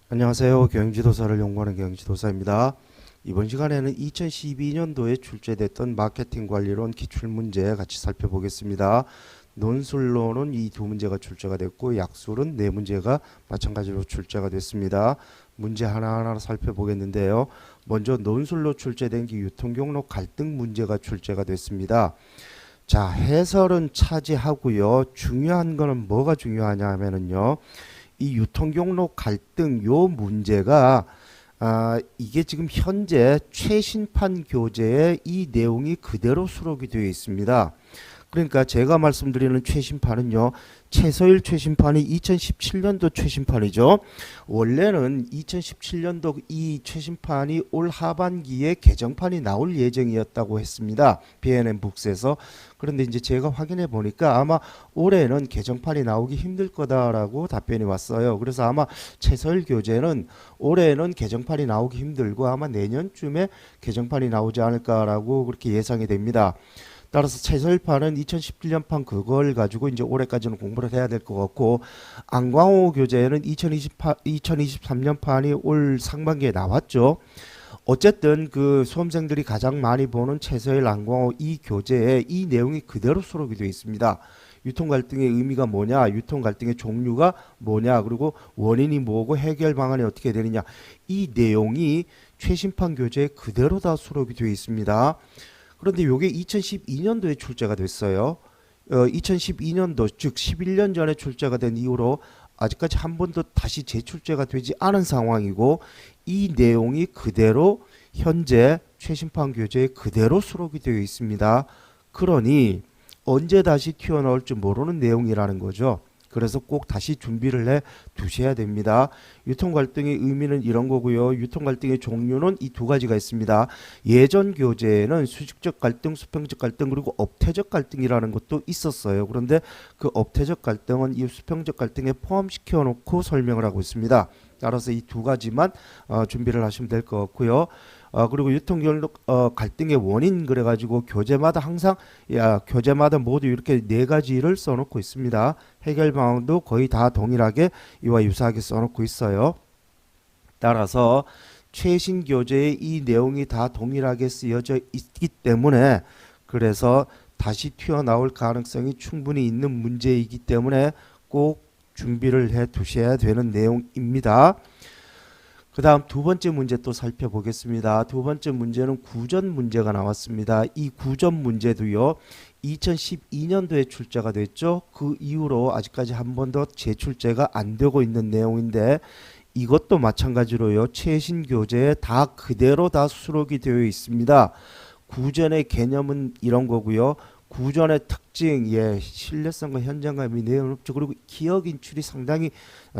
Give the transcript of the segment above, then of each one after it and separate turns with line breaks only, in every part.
안녕하세요. 경영지도사를 연구하는 경영지도사입니다. 이번 시간에는 2012년도에 출제됐던 마케팅 관리론 기출문제 같이 살펴보겠습니다. 논술로는 이 두 문제가 출제가 됐고 약술은 네 문제가 마찬가지로 출제가 됐습니다. 문제 하나하나 살펴보겠는데요. 먼저 논술로 출제된 게 유통경로 갈등 문제가 출제가 됐습니다. 자, 해설은 차지하고요. 중요한 거는 뭐가 중요하냐 하면은요. 이 유통경로 갈등 요 문제가 이게 지금 현재 최신판 교재에 이 내용이 그대로 수록이 되어 있습니다. 그러니까 제가 말씀드리는 최신판은요. 최서일 최신판이 2017년도 최신판이죠. 원래는 2017년도 이 최신판이 올 하반기에 개정판이 나올 예정이었다고 했습니다. B&M 북스에서. 그런데 이제 제가 확인해 보니까 아마 올해는 개정판이 나오기 힘들 거다라고 답변이 왔어요. 그래서 아마 최서일 교재는 올해는 개정판이 나오기 힘들고 아마 내년쯤에 개정판이 나오지 않을까라고 그렇게 예상이 됩니다. 따라서 최서일판은 2017년판 그걸 가지고 이제 올해까지는 공부를 해야 될 것 같고 안광호 교재는 2023년판이 올 상반기에 나왔죠. 어쨌든 그 수험생들이 가장 많이 보는 최서일 안광호 이 교재에 이 내용이 그대로 수록이 되어 있습니다. 유통 갈등의 의미가 뭐냐, 유통 갈등의 종류가 뭐냐, 그리고 원인이 뭐고 해결 방안이 어떻게 되느냐 이 내용이 최신판 교재에 그대로 다 수록이 되어 있습니다. 그런데 이게 2012년도에 출제가 됐어요. 2012년도 즉 11년 전에 출제가 된 이후로 아직까지 한 번도 다시 재출제가 되지 않은 상황이고 이 내용이 그대로 현재 최신판 교재에 그대로 수록이 되어 있습니다. 그러니 언제 다시 튀어나올지 모르는 내용이라는 거죠. 그래서 꼭 다시 준비를 해 두셔야 됩니다. 유통 갈등의 의미는 이런 거고요. 유통 갈등의 종류는 이 두 가지가 있습니다. 예전 교재에는 수직적 갈등, 수평적 갈등 그리고 업태적 갈등이라는 것도 있었어요. 그런데 그 업태적 갈등은 이 수평적 갈등에 포함시켜 놓고 설명을 하고 있습니다. 따라서 이 두 가지만 준비를 하시면 될 것 같고요. 그리고 유통경로 갈등의 원인 그래가지고 교재마다 항상 교재마다 모두 이렇게 네 가지를 써놓고 있습니다. 해결 방안도 거의 다 동일하게 이와 유사하게 써놓고 있어요. 따라서 최신 교재에 이 내용이 다 동일하게 쓰여져 있기 때문에 그래서 다시 튀어나올 가능성이 충분히 있는 문제이기 때문에 꼭 준비를 해 두셔야 되는 내용입니다. 그 다음 두 번째 문제 또 살펴보겠습니다. 두 번째 문제는 구전 문제가 나왔습니다. 이 구전 문제도요. 2012년도에 출제가 됐죠. 그 이후로 아직까지 한 번도 재출제가 안 되고 있는 내용인데 이것도 마찬가지로요. 최신 교재에 다 그대로 다 수록이 되어 있습니다. 구전의 개념은 이런 거고요. 구전의 특징, 신뢰성과 현장감이 내용 높죠. 그리고 기억 인출이 상당히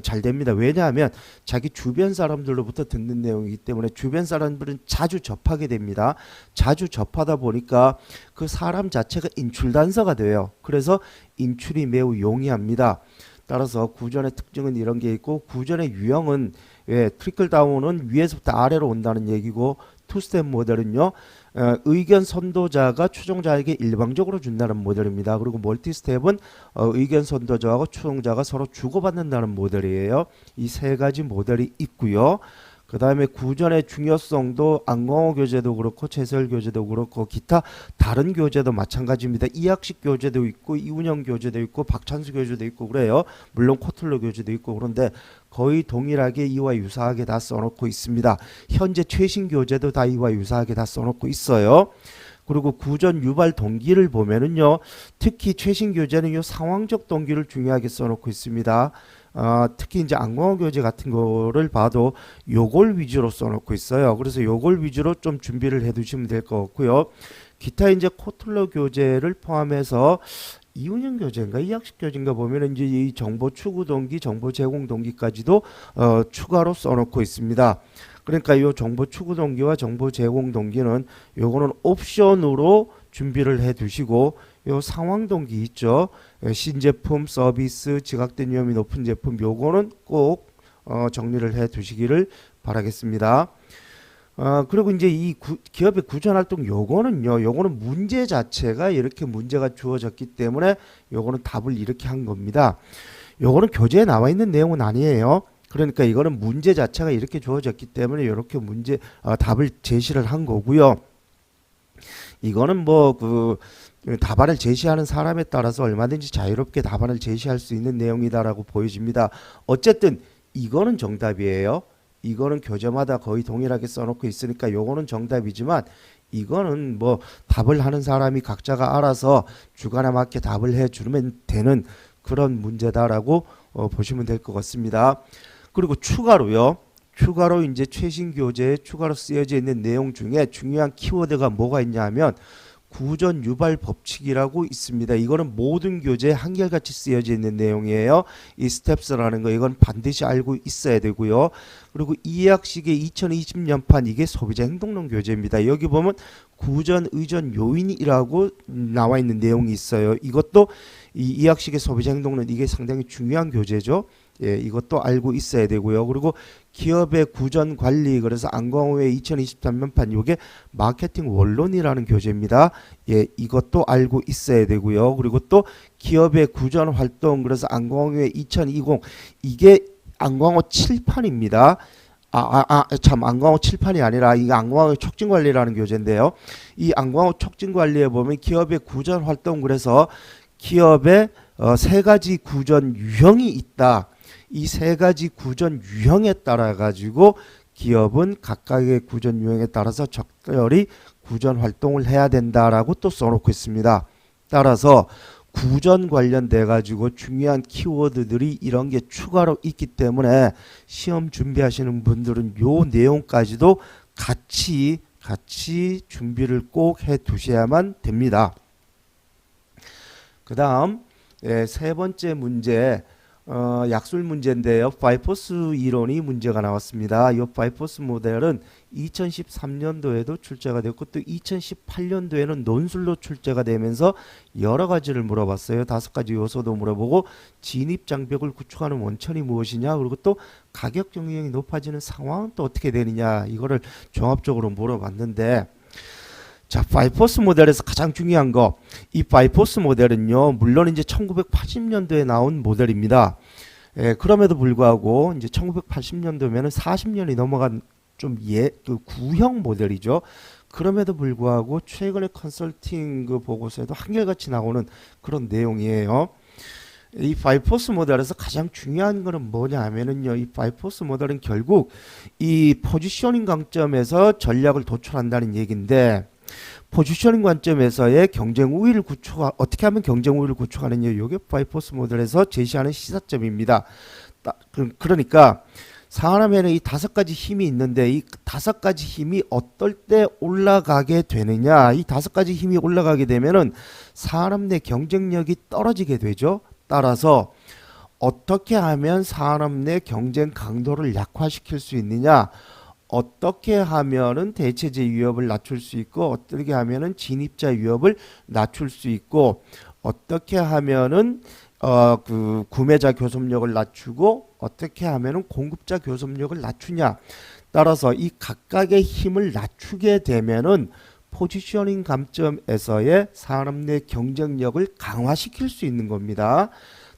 잘 됩니다. 왜냐하면 자기 주변 사람들로부터 듣는 내용이기 때문에 주변 사람들은 자주 접하게 됩니다. 자주 접하다 보니까 그 사람 자체가 인출 단서가 돼요. 그래서 인출이 매우 용이합니다. 따라서 구전의 특징은 이런 게 있고 구전의 유형은 트리클 다운은 위에서부터 아래로 온다는 얘기고 투스텝 모델은요. 의견 선도자가 추종자에게 일방적으로 준다는 모델입니다. 그리고 멀티스텝은 의견 선도자하고 추종자가 서로 주고받는다는 모델이에요. 이 세 가지 모델이 있고요. 그 다음에 구전의 중요성도 안광호 교재도 그렇고 최서일 교재도 그렇고 기타 다른 교재도 마찬가지입니다. 이학식 교재도 있고 이운영 교재도 있고 박찬수 교재도 있고 그래요. 물론 코틀러 교재도 있고 그런데 거의 동일하게 이와 유사하게 다 써놓고 있습니다. 현재 최신 교재도 다 이와 유사하게 다 써놓고 있어요. 그리고 구전 유발 동기를 보면은요. 특히 최신 교재는 요 상황적 동기를 중요하게 써놓고 있습니다. 특히 이제 안광호 교재 같은 거를 봐도 요걸 위주로 써놓고 있어요. 그래서 요걸 위주로 좀 준비를 해 두시면 될 것 같고요. 기타 이제 코틀러 교재를 포함해서 이운영 교재인가 이학식 교재인가 보면 이제 이 정보 추구 동기, 정보 제공 동기까지도 추가로 써놓고 있습니다. 그러니까 이 정보 추구 동기와 정보 제공 동기는 요거는 옵션으로 준비를 해 두시고 요 상황 동기 있죠. 신제품, 서비스, 지각된 위험이 높은 제품 요거는 꼭 정리를 해 두시기를 바라겠습니다. 그리고 이제 이 기업의 구전 활동 요거는 문제 자체가 이렇게 문제가 주어졌기 때문에 요거는 답을 이렇게 한 겁니다. 요거는 교재에 나와 있는 내용은 아니에요. 그러니까 이거는 문제 자체가 이렇게 주어졌기 때문에 이렇게 답을 제시를 한 거고요. 이거는 뭐 답안을 제시하는 사람에 따라서 얼마든지 자유롭게 답안을 제시할 수 있는 내용이다라고 보여집니다. 어쨌든 이거는 정답이에요. 이거는 교재마다 거의 동일하게 써놓고 있으니까 요거는 정답이지만 이거는 뭐 답을 하는 사람이 각자가 알아서 주관에 맞게 답을 해주면 되는 그런 문제다라고 보시면 될 것 같습니다. 그리고 추가로 이제 최신 교재에 추가로 쓰여져 있는 내용 중에 중요한 키워드가 뭐가 있냐 하면 구전 유발 법칙이라고 있습니다. 이거는 모든 교재에 한결같이 쓰여져 있는 내용이에요. 이 스텝스라는 거 이건 반드시 알고 있어야 되고요. 그리고 이해학식의 2020년판 이게 소비자 행동론 교재입니다. 여기 보면 구전 의전 요인이라고 나와 있는 내용이 있어요. 이것도 이 이해학식의 소비자 행동론 이게 상당히 중요한 교재죠. 예, 이것도 알고 있어야 되고요. 그리고 기업의 구전 관리 그래서 안광호의 2023년판 이게 마케팅 원론이라는 교재입니다. 예, 이것도 알고 있어야 되고요. 그리고 또 기업의 구전 활동 그래서 안광호의 2020 이게 안광호 7판입니다. 참 안광호 7판이 아니라 이게 안광호 촉진관리라는 교재인데요. 이 안광호 촉진관리에 보면 기업의 구전 활동 그래서 기업의 세 가지 구전 유형이 있다. 이 세 가지 구전 유형에 따라 가지고 기업은 각각의 구전 유형에 따라서 적절히 구전 활동을 해야 된다라고 또 써놓고 있습니다. 따라서 구전 관련돼 가지고 중요한 키워드들이 이런 게 추가로 있기 때문에 시험 준비하시는 분들은 요 내용까지도 같이 준비를 꼭 해 두셔야만 됩니다. 그 다음 세 번째 문제 약술 문제인데요. 파이포스 이론이 문제가 나왔습니다. 이 파이포스 모델은 2013년도에도 출제가 됐고 또 2018년도에는 논술로 출제가 되면서 여러 가지를 물어봤어요. 5가지 요소도 물어보고 진입 장벽을 구축하는 원천이 무엇이냐 그리고 또 가격 경쟁이 높아지는 상황은 또 어떻게 되느냐 이거를 종합적으로 물어봤는데 자, 파이포스 모델에서 가장 중요한 거, 이 파이포스 모델은요, 물론 이제 1980년도에 나온 모델입니다. 그럼에도 불구하고 이제 1980년도면은 40년이 넘어간 좀 구형 모델이죠. 그럼에도 불구하고 최근에 컨설팅 보고서에도 한결같이 나오는 그런 내용이에요. 이 파이포스 모델에서 가장 중요한 거는 뭐냐 하면은요, 이 파이포스 모델은 결국 이 포지셔닝 관점에서 전략을 도출한다는 얘기인데, 포지셔닝 관점에서의 경쟁 우위를 어떻게 하면 경쟁 우위를 구축하느냐 이게 파이포스 모델에서 제시하는 시사점입니다. 그러니까 사람에는 이 5가지 힘이 있는데 이 5가지 힘이 어떨 때 올라가게 되느냐 이 5가지 힘이 올라가게 되면은 사람 내 경쟁력이 떨어지게 되죠. 따라서 어떻게 하면 사람 내 경쟁 강도를 약화시킬 수 있느냐 어떻게 하면은 대체재 위협을 낮출 수 있고 어떻게 하면은 진입자 위협을 낮출 수 있고 어떻게 하면은 구매자 교섭력을 낮추고 어떻게 하면은 공급자 교섭력을 낮추냐 따라서 이 각각의 힘을 낮추게 되면은 포지셔닝 관점에서의 산업 내 경쟁력을 강화시킬 수 있는 겁니다.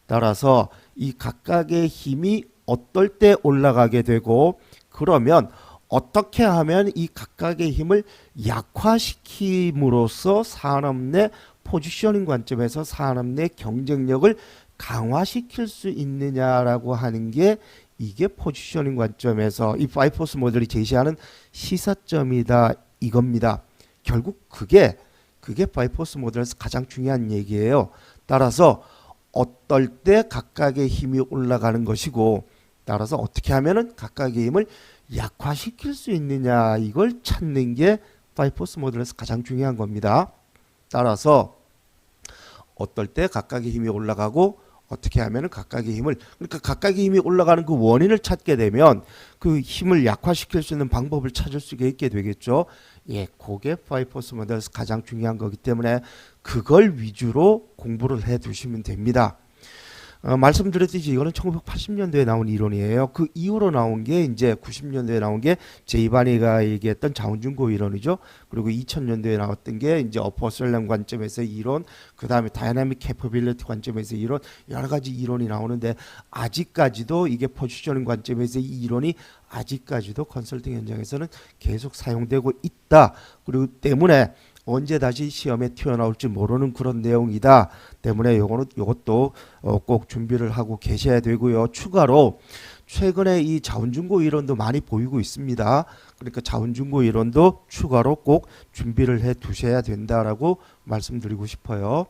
따라서 이 각각의 힘이 어떨 때 올라가게 되고 그러면 어떻게 하면 이 각각의 힘을 약화시킴으로써 산업 내 포지셔닝 관점에서 산업 내 경쟁력을 강화시킬 수 있느냐라고 하는 게 이게 포지셔닝 관점에서 이 파이포스 모델이 제시하는 시사점이다 이겁니다. 결국 그게 파이포스 모델에서 가장 중요한 얘기예요. 따라서 어떨 때 각각의 힘이 올라가는 것이고 따라서 어떻게 하면은 각각의 힘을 약화시킬 수 있느냐 이걸 찾는 게 파이포스 모델에서 가장 중요한 겁니다. 따라서 어떨 때 각각의 힘이 올라가고 어떻게 하면 각각의 힘을 그러니까 각각의 힘이 올라가는 그 원인을 찾게 되면 그 힘을 약화시킬 수 있는 방법을 찾을 수 있게 되겠죠. 예, 그게 파이포스 모델에서 가장 중요한 거기 때문에 그걸 위주로 공부를 해 두시면 됩니다. 말씀드렸듯이 이거는 1980년도에 나온 이론이에요. 그 이후로 나온 게 이제 90년도에 나온 게 제이바니가 얘기했던 자원준고 이론이죠. 그리고 2000년도에 나왔던 게 이제 어퍼셀렘 관점에서 이론, 그 다음에 다이나믹 캐퍼빌리티 관점에서 이론, 여러 가지 이론이 나오는데 아직까지도 이게 포지셔닝 관점에서 이 이론이 아직까지도 컨설팅 현장에서는 계속 사용되고 있다. 그리고 때문에 언제 다시 시험에 튀어나올지 모르는 그런 내용이다. 때문에 요것도 꼭 준비를 하고 계셔야 되고요. 추가로 최근에 이 자원준고 이론도 많이 보이고 있습니다. 그러니까 자원준고 이론도 추가로 꼭 준비를 해 두셔야 된다라고 말씀드리고 싶어요.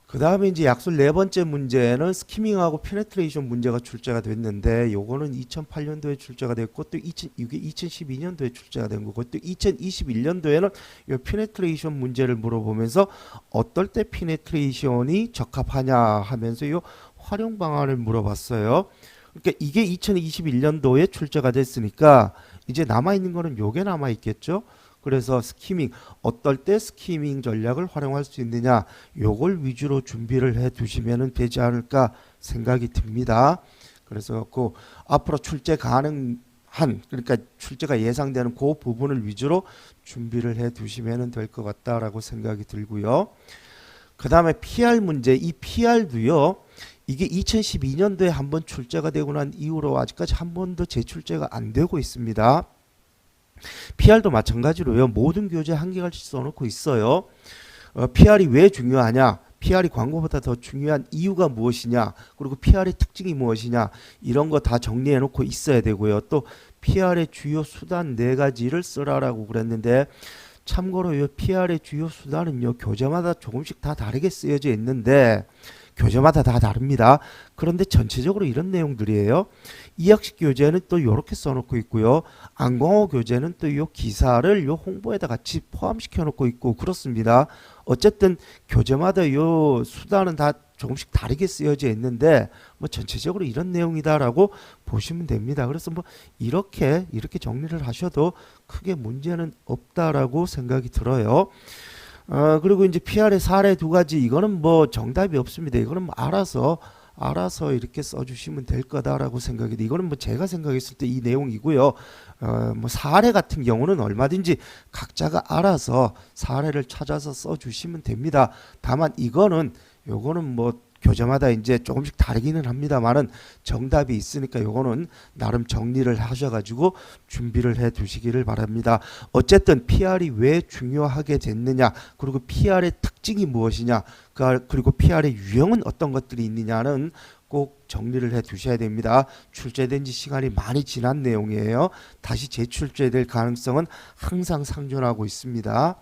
그 다음에 이제 약술 네 번째 문제는 스키밍하고 페네트레이션 문제가 출제가 됐는데 요거는 2008년도에 출제가 됐고 또 이게 2012년도에 출제가 된 거고 또 2021년도에는 이 페네트레이션 문제를 물어보면서 어떨 때 페네트레이션이 적합하냐 하면서 이 활용 방안을 물어봤어요. 그러니까 이게 2021년도에 출제가 됐으니까 이제 남아있는 거는 요게 남아있겠죠. 그래서 스키밍 어떨 때 스키밍 전략을 활용할 수 있느냐 요걸 위주로 준비를 해 두시면 되지 않을까 생각이 듭니다. 그래서 그 앞으로 출제 가능한 그러니까 출제가 예상되는 그 부분을 위주로 준비를 해 두시면 될 것 같다라고 생각이 들고요. 그 다음에 PR 문제, 이 PR도요. 이게 2012년도에 한번 출제가 되고 난 이후로 아직까지 한 번도 재출제가 안 되고 있습니다. PR도 마찬가지로요. 모든 교재 한개씩 써놓고 있어요. PR이 왜 중요하냐? PR이 광고보다 더 중요한 이유가 무엇이냐? 그리고 PR의 특징이 무엇이냐? 이런 거 다 정리해 놓고 있어야 되고요. 또 PR의 주요 수단 4가지를 쓰라라고 그랬는데 참고로 이 PR의 주요 수단은요. 교재마다 조금씩 다 다르게 쓰여져 있는데 교재마다 다 다릅니다. 그런데 전체적으로 이런 내용들이에요. 이학식 교재는 또 이렇게 써놓고 있고요. 안광호 교재는 또 이 기사를 요 홍보에다 같이 포함시켜 놓고 있고 그렇습니다. 어쨌든 교재마다 이 수단은 다 조금씩 다르게 쓰여져 있는데 뭐 전체적으로 이런 내용이다라고 보시면 됩니다. 그래서 뭐 이렇게 정리를 하셔도 크게 문제는 없다라고 생각이 들어요. 그리고 이제 PR의 사례 2가지 이거는 뭐 정답이 없습니다. 이거는 뭐 알아서 이렇게 써주시면 될 거다라고 생각이 돼. 이거는 뭐 제가 생각했을 때 이 내용이고요. 뭐 사례 같은 경우는 얼마든지 각자가 알아서 사례를 찾아서 써주시면 됩니다. 다만 요거는 뭐 교재마다 이제 조금씩 다르기는 합니다만은 정답이 있으니까 요거는 나름 정리를 하셔가지고 준비를 해 두시기를 바랍니다. 어쨌든 PR이 왜 중요하게 됐느냐 그리고 PR의 특징이 무엇이냐 그리고 PR의 유형은 어떤 것들이 있느냐는 꼭 정리를 해 두셔야 됩니다. 출제된 지 시간이 많이 지난 내용이에요. 다시 재출제될 가능성은 항상 상존하고 있습니다.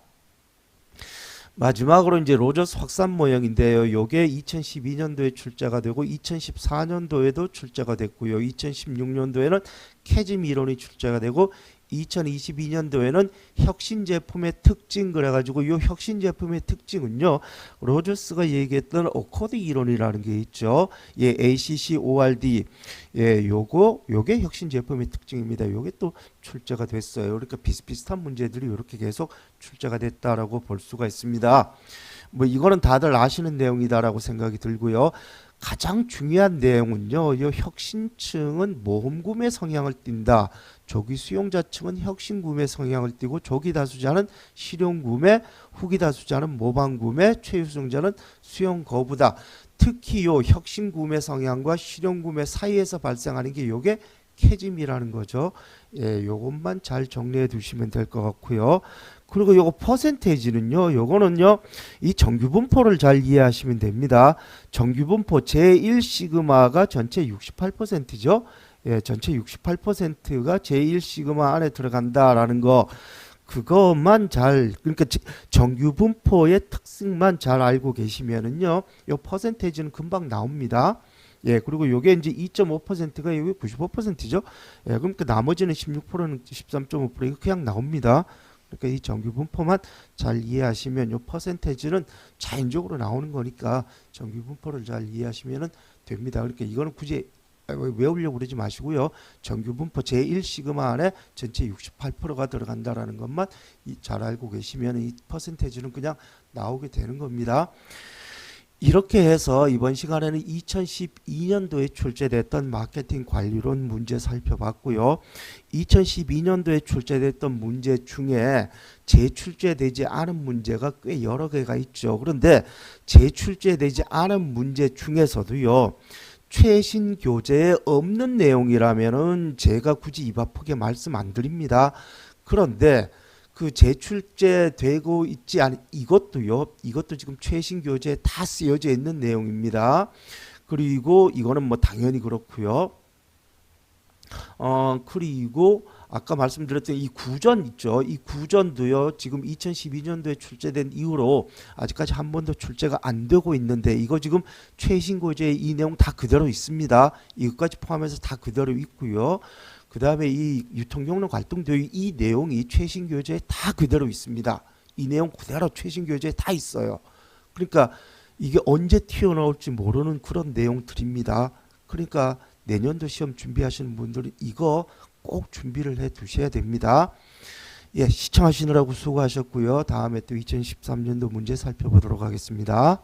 마지막으로 이제 로저스 확산 모형인데요. 요게 2012년도에 출제가 되고 2014년도에도 출제가 됐고요. 2016년도에는 캐즘 이론이 출제가 되고 2022년도에는 혁신 제품의 특징 그래가지고 이 혁신 제품의 특징은요. 로저스가 얘기했던 어코드 이론이라는 게 있죠. 예, ACCORD 요게 혁신 제품의 특징입니다. 요게 또 출제가 됐어요. 그러니까 비슷비슷한 문제들이 이렇게 계속 출제가 됐다라고 볼 수가 있습니다. 뭐 이거는 다들 아시는 내용이다라고 생각이 들고요. 가장 중요한 내용은요. 이 혁신층은 모험 구매 성향을 띈다. 조기 수용자층은 혁신 구매 성향을 띠고 조기 다수자는 실용 구매, 후기 다수자는 모방 구매, 최우수자는 수용 거부다. 특히 요 혁신 구매 성향과 실용 구매 사이에서 발생하는 게 요게 캐즘이라는 거죠. 예, 요것만 잘 정리해 두시면 될 것 같고요. 그리고 요거 퍼센테이지는요. 요거는요. 이 정규 분포를 잘 이해하시면 됩니다. 정규 분포 제1 시그마가 전체 68%죠. 예, 전체 68%가 제1 시그마 안에 들어간다라는 거 그것만 그러니까 정규 분포의 특성만 잘 알고 계시면은요. 요 퍼센테이지는 금방 나옵니다. 예, 그리고 요게 이제 2.5%가 여기 95%죠. 예, 그럼 그 나머지는 16%는 13.5% 이거 그냥 나옵니다. 그러니까 이 정규 분포만 잘 이해하시면 요 퍼센테이지는 자연적으로 나오는 거니까 정규 분포를 잘 이해하시면 됩니다. 그러니까 이거는 굳이 외우려고 그러지 마시고요. 정규 분포 제1 시그마 안에 전체 68%가 들어간다라는 것만 잘 알고 계시면 이 퍼센테이지는 그냥 나오게 되는 겁니다. 이렇게 해서 이번 시간에는 2012년도에 출제됐던 마케팅 관리론 문제 살펴봤고요. 2012년도에 출제됐던 문제 중에 재출제되지 않은 문제가 꽤 여러 개가 있죠. 그런데 재출제되지 않은 문제 중에서도요. 최신 교재에 없는 내용이라면은 제가 굳이 입 아프게 말씀 안 드립니다. 그런데 그 재출제되고 있지 않은 이것도 지금 최신 교재에 다 쓰여져 있는 내용입니다. 그리고 이거는 뭐 당연히 그렇고요. 그리고 아까 말씀드렸던 이 구전 있죠. 이 구전도요. 지금 2012년도에 출제된 이후로 아직까지 한 번도 출제가 안 되고 있는데 이거 지금 최신 교재에 이 내용 다 그대로 있습니다. 이것까지 포함해서 다 그대로 있고요. 그 다음에 이 유통경로 갈등도의 이 내용이 최신 교재에 다 그대로 있습니다. 이 내용 그대로 최신 교재에 다 있어요. 그러니까 이게 언제 튀어나올지 모르는 그런 내용들입니다. 그러니까 내년도 시험 준비하시는 분들은 이거 꼭 준비를 해 두셔야 됩니다. 예, 시청하시느라고 수고하셨고요. 다음에 또 2013년도 문제 살펴보도록 하겠습니다.